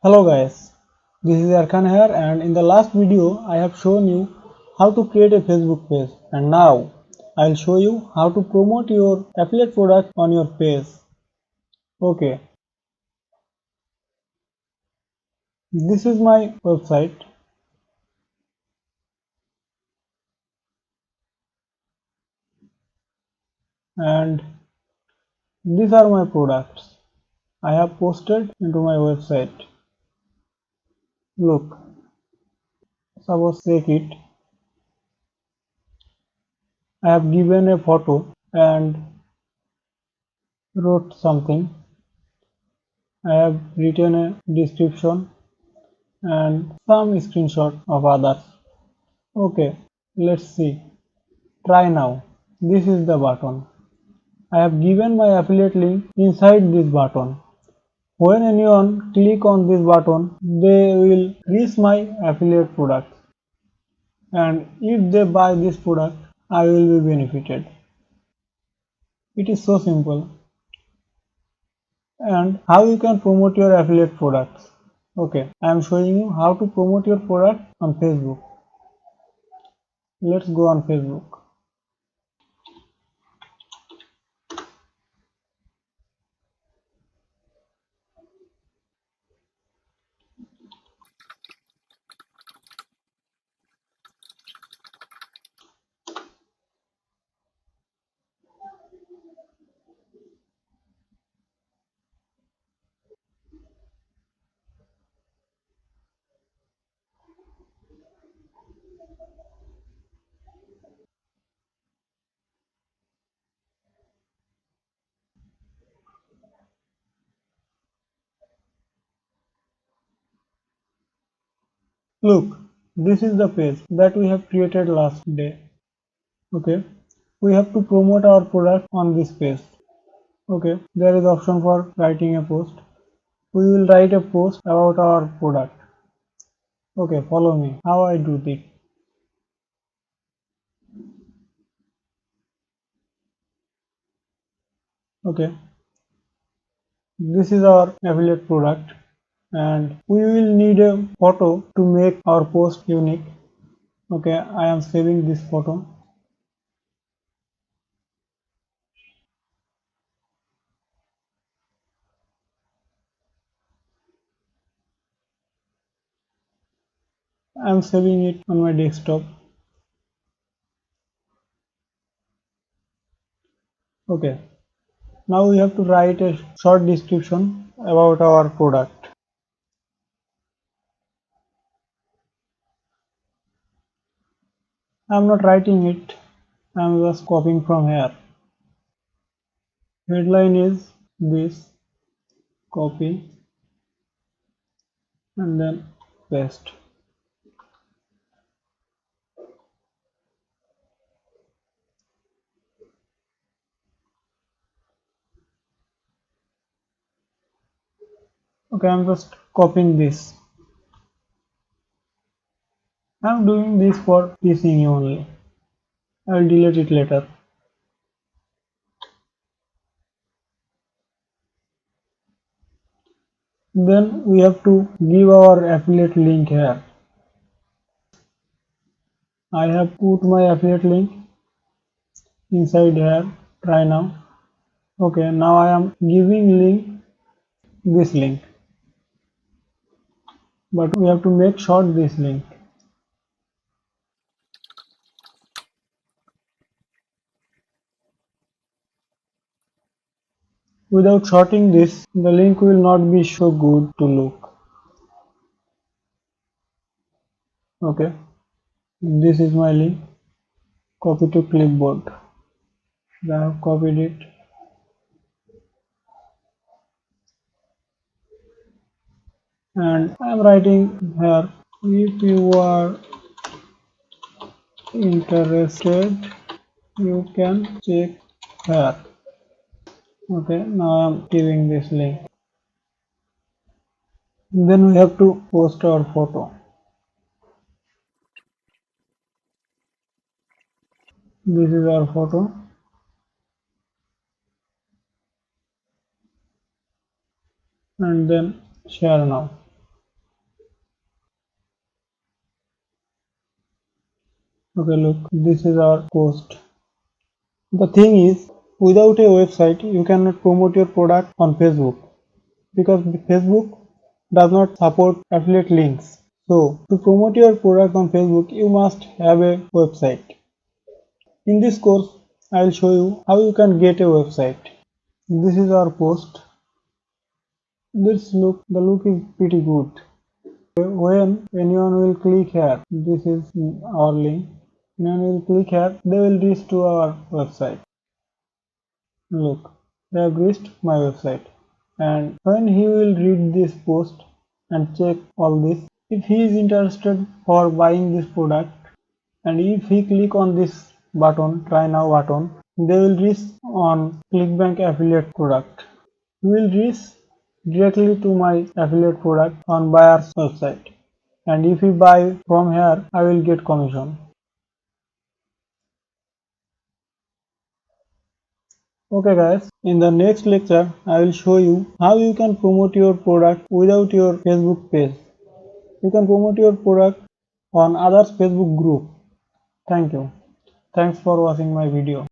Hello guys, this is Arkan here, and in the last video I have shown you how to create a Facebook page, and now I will show you how to promote your affiliate product on your page. Okay, this is my website and these are my products I have posted into my website. Look, suppose take it. I have given a photo and wrote something. I have written a description and some screenshot of others. Okay, let's see. Try now. This is the button. I have given my affiliate link inside this button. When anyone click on this button, they will reach my affiliate product. And if they buy this product, I will be benefited. It is so simple. And how you can promote your affiliate products. Okay, I am showing you how to promote your product on Facebook. Let's go on Facebook. Look, this is the page that we have created last day. Okay, we have to promote our product on this page. Okay, there is option for writing a post. We will write a post about our product. Okay, follow me how I do this. Okay, this is our affiliate product and we will need a photo to make our post unique. Okay, I am saving this photo. I am saving it on my desktop. Okay, now we have to write a short description about our product. I am not writing it, I am just copying from here. Headline is this, copy and then paste. Okay, I'm just copying this. I'm doing this for teasing you only. I'll delete it later. Then we have to give our affiliate link here. I have put my affiliate link inside here. Try now. Okay, now I am giving link this link. But we have to make short this link. Without shorting this, the link will not be so good to look. Okay, this is my link. Copy to clipboard. I have copied it. And I am writing here, if you are interested, you can check here. Okay, now I am giving this link. Then we have to post our photo. This is our photo. And then share now. Okay, look, this is our post. The thing is, without a website, you cannot promote your product on Facebook because Facebook does not support affiliate links. So, to promote your product on Facebook, you must have a website. In this course, I will show you how you can get a website. This is our post. The look is pretty good. When anyone will click here, this is our link. When will click here, they will reach to our website. Look, they have reached my website. And when he will read this post and check all this, if he is interested for buying this product, and if he click on this button, try now button, they will reach on clickbank affiliate product. He will reach directly to my affiliate product on buyer's website, and if he buy from here, I will get commission. Okay guys, in the next lecture I will show you how you can promote your product without your Facebook page. You can promote your product on others Facebook group. Thank you. Thanks for watching my video.